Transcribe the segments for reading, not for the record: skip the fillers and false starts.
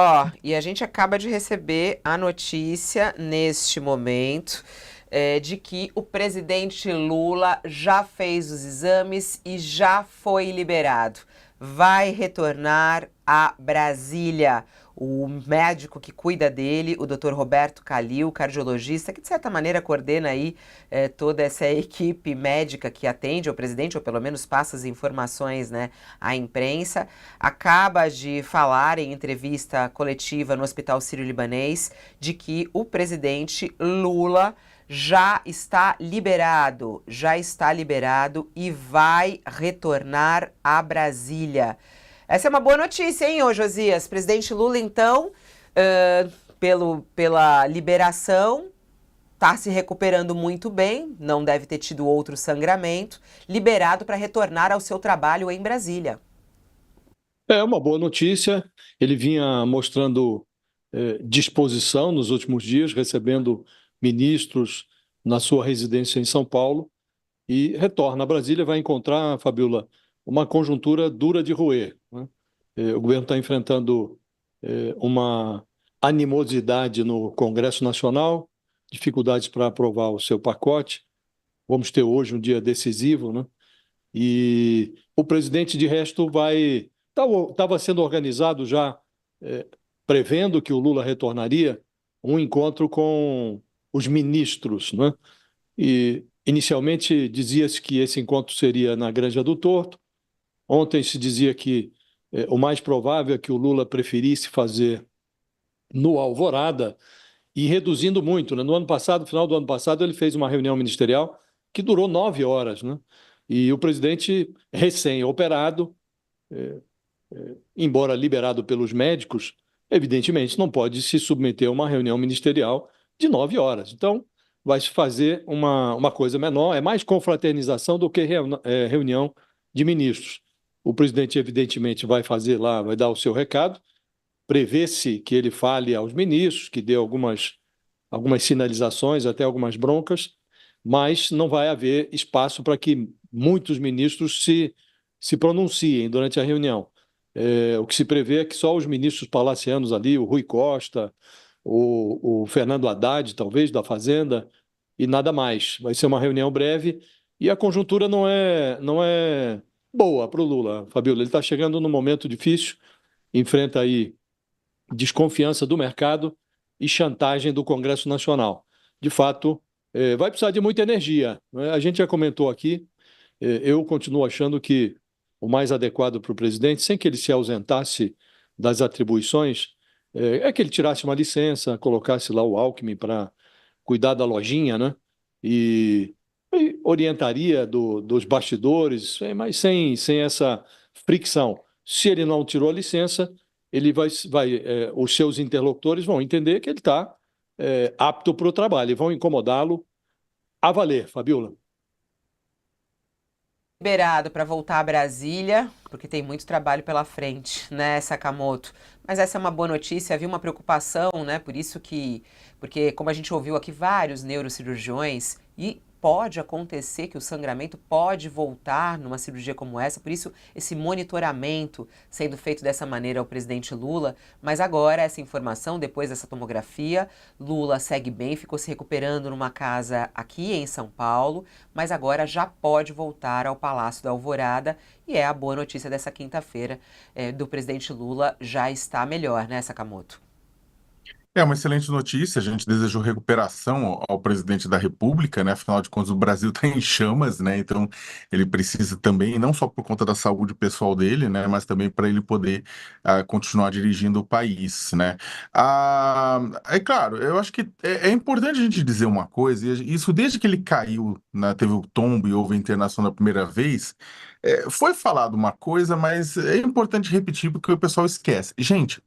Ó, e a gente acaba de receber a notícia neste momento de que o presidente Lula já fez os exames e já foi liberado. Vai retornar a Brasília. O médico que cuida dele, o Dr. Roberto Calil, cardiologista, que de certa maneira coordena aí toda essa equipe médica que atende ao presidente, ou pelo menos passa as informações, né, à imprensa, acaba de falar em entrevista coletiva no Hospital Sírio-Libanês de que o presidente Lula já está liberado e vai retornar a Brasília. Essa é uma boa notícia, hein, ô Josias? Presidente Lula, então, pela liberação, está se recuperando muito bem, não deve ter tido outro sangramento, liberado para retornar ao seu trabalho em Brasília. É uma boa notícia. Ele vinha mostrando disposição nos últimos dias, recebendo ministros na sua residência em São Paulo e retorna a Brasília. Vai encontrar, Fabiola, uma conjuntura dura de roer, né? O governo está enfrentando uma animosidade no Congresso Nacional, dificuldades para aprovar o seu pacote. Vamos ter hoje um dia decisivo, né? E o presidente, de resto, vai. Estava sendo organizado já, prevendo que o Lula retornaria, um encontro com os ministros, né? E inicialmente dizia-se que esse encontro seria na Granja do Torto. Ontem se dizia que o mais provável é que o Lula preferisse fazer no Alvorada e reduzindo muito, né? No ano passado, no final do ano passado, ele fez uma reunião ministerial que durou 9 horas, né? E o presidente, recém-operado, embora liberado pelos médicos, evidentemente não pode se submeter a uma reunião ministerial de 9 horas. Então, vai se fazer uma coisa menor, é mais confraternização do que reunião de ministros. O presidente, evidentemente, vai fazer lá, vai dar o seu recado, prevê-se que ele fale aos ministros, que dê algumas sinalizações, até algumas broncas, mas não vai haver espaço para que muitos ministros se pronunciem durante a reunião. O que se prevê é que só os ministros palacianos ali, o Rui Costa, o Fernando Haddad, talvez, da Fazenda, e nada mais. Vai ser uma reunião breve e a conjuntura não é boa para o Lula, Fabiola. Ele está chegando num momento difícil, enfrenta aí desconfiança do mercado e chantagem do Congresso Nacional. De fato, vai precisar de muita energia, né? A gente já comentou aqui, eu continuo achando que o mais adequado para o presidente, sem que ele se ausentasse das atribuições, é que ele tirasse uma licença, colocasse lá o Alckmin para cuidar da lojinha, né? E orientaria dos bastidores, mas sem essa fricção. Se ele não tirou a licença, ele os seus interlocutores vão entender que ele está apto para o trabalho e vão incomodá-lo a valer, Fabiola. Liberado para voltar a Brasília, porque tem muito trabalho pela frente, né, Sakamoto? Mas essa é uma boa notícia, havia uma preocupação, né? Porque como a gente ouviu aqui vários neurocirurgiões e pode acontecer que o sangramento pode voltar numa cirurgia como essa, por isso esse monitoramento sendo feito dessa maneira ao presidente Lula, mas agora essa informação, depois dessa tomografia, Lula segue bem, ficou se recuperando numa casa aqui em São Paulo, mas agora já pode voltar ao Palácio da Alvorada e é a boa notícia dessa quinta-feira do presidente Lula, já está melhor, né, Sakamoto? É uma excelente notícia. A gente desejou recuperação ao presidente da República, né? Afinal de contas, o Brasil está em chamas, né? Então, ele precisa também, não só por conta da saúde pessoal dele, né? Mas também para ele poder continuar dirigindo o país, né? É claro, eu acho que é importante a gente dizer uma coisa, e isso desde que ele caiu, né? Teve o tombo e houve a internação da primeira vez, foi falado uma coisa, mas é importante repetir porque o pessoal esquece. Gente,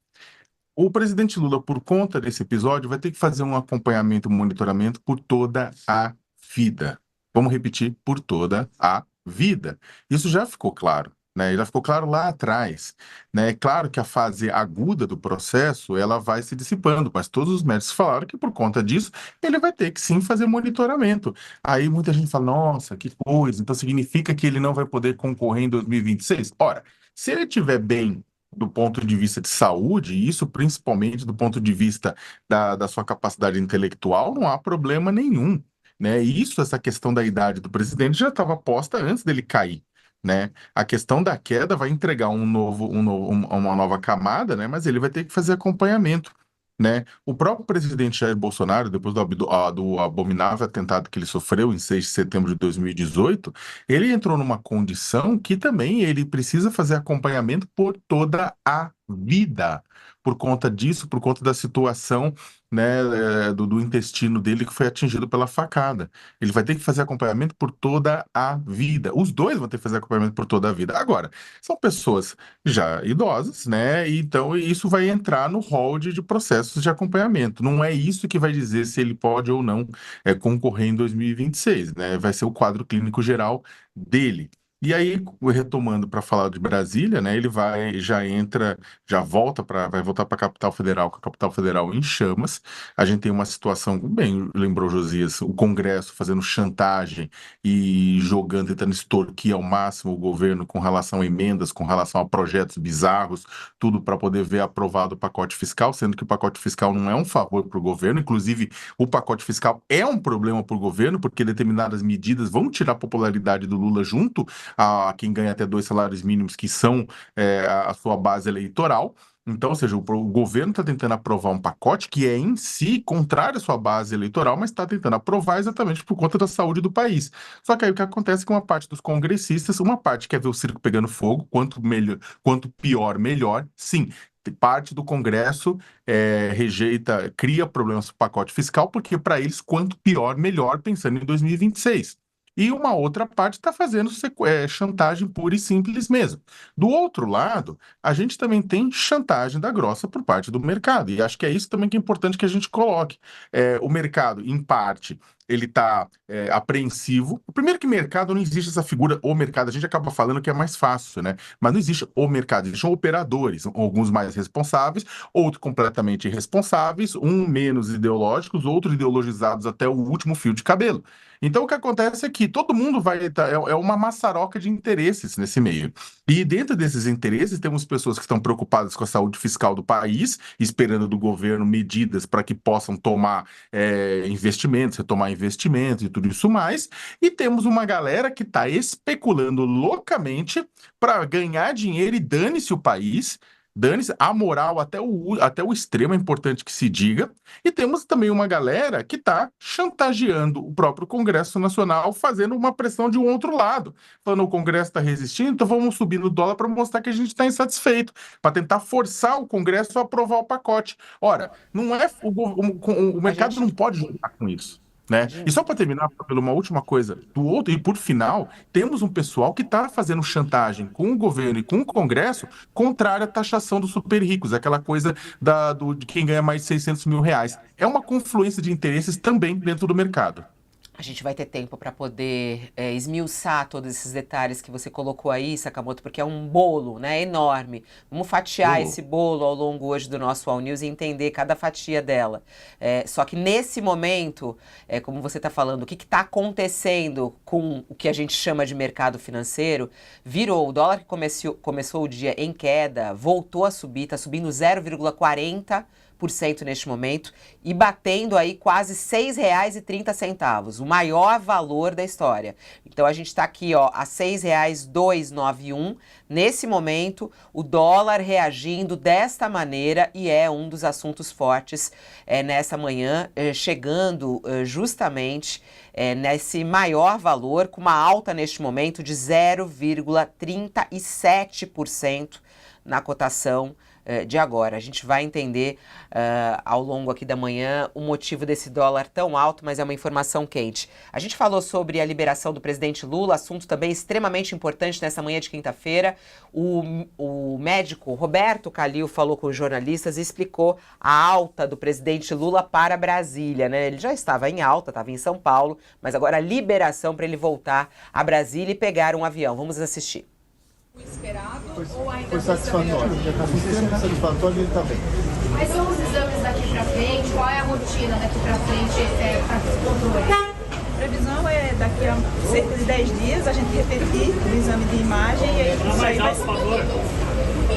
o presidente Lula, por conta desse episódio, vai ter que fazer um acompanhamento, um monitoramento por toda a vida. Vamos repetir, por toda a vida. Isso já ficou claro, né? Já ficou claro lá atrás, né? É claro que a fase aguda do processo, ela vai se dissipando, mas todos os médicos falaram que por conta disso, ele vai ter que sim fazer monitoramento. Aí muita gente fala, nossa, que coisa, então significa que ele não vai poder concorrer em 2026? Ora, se ele estiver bem do ponto de vista de saúde, e isso principalmente do ponto de vista da sua capacidade intelectual, não há problema nenhum, né? E isso, essa questão da idade do presidente já estava posta antes dele cair, né? A questão da queda vai entregar uma nova camada, né? Mas ele vai ter que fazer acompanhamento, né? O próprio presidente Jair Bolsonaro, depois do abominável atentado que ele sofreu em 6 de setembro de 2018, ele entrou numa condição que também ele precisa fazer acompanhamento por toda a vida. Por conta disso, por conta da situação, né, do intestino dele que foi atingido pela facada. Ele vai ter que fazer acompanhamento por toda a vida. Os dois vão ter que fazer acompanhamento por toda a vida. Agora, são pessoas já idosas, né? Então isso vai entrar no rol de processos de acompanhamento. Não é isso que vai dizer se ele pode ou não concorrer em 2026, né? Vai ser o quadro clínico geral dele. E aí, retomando para falar de Brasília, né? Ele vai voltar para a capital federal, com a capital federal em chamas. A gente tem uma situação, bem, lembrou Josias, o Congresso fazendo chantagem e tentando extorquir ao máximo o governo com relação a emendas, com relação a projetos bizarros, tudo para poder ver aprovado o pacote fiscal, sendo que o pacote fiscal não é um favor para o governo, inclusive o pacote fiscal é um problema para o governo, porque determinadas medidas vão tirar a popularidade do Lula junto a quem ganha até 2 salários mínimos, que são a sua base eleitoral. Então, ou seja, o governo está tentando aprovar um pacote que é em si contrário à sua base eleitoral, mas está tentando aprovar exatamente por conta da saúde do país. Só que aí o que acontece é que uma parte dos congressistas, uma parte quer ver o circo pegando fogo, quanto pior, melhor. Sim, parte do Congresso cria problemas no pacote fiscal, porque para eles, quanto pior, melhor, pensando em 2026. E uma outra parte está fazendo chantagem pura e simples mesmo. Do outro lado, a gente também tem chantagem da grossa por parte do mercado. E acho que é isso também que é importante que a gente coloque. O mercado, em parte, ele está apreensivo. Primeiro que mercado, não existe essa figura, o mercado, a gente acaba falando que é mais fácil, né? Mas não existe o mercado, existem operadores, alguns mais responsáveis, outros completamente irresponsáveis, menos ideológicos, outros ideologizados até o último fio de cabelo. Então, o que acontece é que todo mundo é uma maçaroca de interesses nesse meio. E dentro desses interesses, temos pessoas que estão preocupadas com a saúde fiscal do país, esperando do governo medidas para que possam tomar investimentos, retomar investimentos e tudo isso mais. E temos uma galera que está especulando loucamente para ganhar dinheiro e dane-se o país. Dane-se, a moral até o extremo, é importante que se diga. E temos também uma galera que está chantageando o próprio Congresso Nacional, fazendo uma pressão de um outro lado. Falando, o Congresso está resistindo, então vamos subir no dólar para mostrar que a gente está insatisfeito, para tentar forçar o Congresso a aprovar o pacote. Ora, não é o mercado não pode jogar com isso. Né? E só para terminar, pela uma última coisa do outro, e por final, temos um pessoal que está fazendo chantagem com o governo e com o Congresso contrária à taxação dos super ricos, aquela coisa de quem ganha mais de 600 mil reais. É uma confluência de interesses também dentro do mercado. A gente vai ter tempo para poder esmiuçar todos esses detalhes que você colocou aí, Sakamoto, porque é um bolo, né, enorme. Vamos fatiar esse bolo ao longo hoje do nosso All News e entender cada fatia dela. Só que nesse momento, como você está falando, o que está acontecendo com o que a gente chama de mercado financeiro, virou o dólar que começou o dia em queda, voltou a subir, está subindo 0,40% neste momento e batendo aí quase R$ 6,30, o maior valor da história. Então a gente está aqui a R$ 6,291. Nesse momento, o dólar reagindo desta maneira e é um dos assuntos fortes nessa manhã, chegando justamente nesse maior valor, com uma alta neste momento de 0,37% na cotação de agora. A gente vai entender ao longo aqui da manhã o motivo desse dólar tão alto, mas é uma informação quente. A gente falou sobre a liberação do presidente Lula, assunto também extremamente importante nessa manhã de quinta-feira. O médico Roberto Calil falou com os jornalistas e explicou a alta do presidente Lula para Brasília, né? Ele já estava em alta, estava em São Paulo, mas agora a liberação para ele voltar a Brasília e pegar um avião. Vamos assistir. Foi esperado ou ainda foi satisfatório, já está sendo satisfatório e ele está bem. Quais são os exames daqui para frente? Qual é a rotina daqui para frente para esse controle? A previsão é daqui a cerca de 10 dias a gente repetir o exame de imagem e aí isso aí vai ser.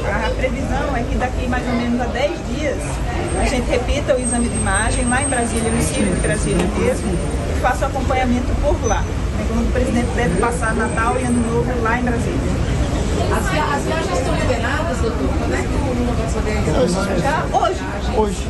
A previsão é que daqui mais ou menos a 10 dias a gente repita o exame de imagem lá em Brasília, no CIB de Brasília mesmo, e faça o acompanhamento por lá. O presidente deve passar Natal e Ano Novo lá em Brasília. As viagens estão liberadas, doutor? Como é que o negócio dele? Já hoje. Hoje.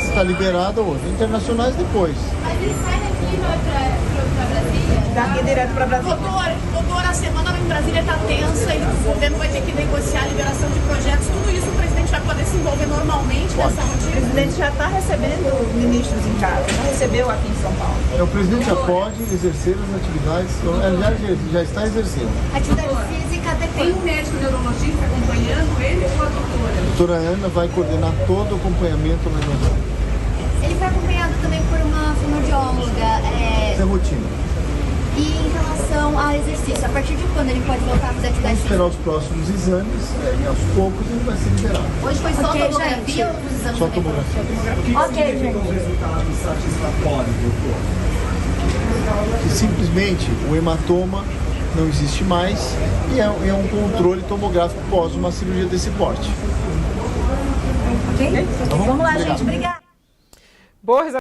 Está liberado hoje. Internacionais depois. Mas ele sai daqui para Brasília? Daqui direto para Brasília. Doutor, a semana em Brasília está tensa e o governo vai ter que negociar a liberação de projetos. Tudo isso o presidente vai poder se envolver normalmente nessa O rotina? presidente já está recebendo ministros em casa, já recebeu aqui em São Paulo. O presidente já pode exercer as atividades, já está exercendo. Atividade física Tem depois. um médico neurologista acompanhando ele ou a doutora? A doutora Ana vai coordenar todo o acompanhamento na reunião. Ele foi acompanhado também por uma fonoaudióloga. Isso é rotina. E em relação ao exercício, a partir de quando ele pode voltar a fazer atividade Vamos esperar os próximos exames e aos poucos ele vai ser liberado. Hoje foi só Ok, tomografia ou os exames Só também? tomografia. Ok, gente. Que simplesmente o hematoma não existe mais e é um controle tomográfico pós uma cirurgia desse porte. Ok? Tá bom? Vamos lá, Obrigado. gente. Obrigada. Boa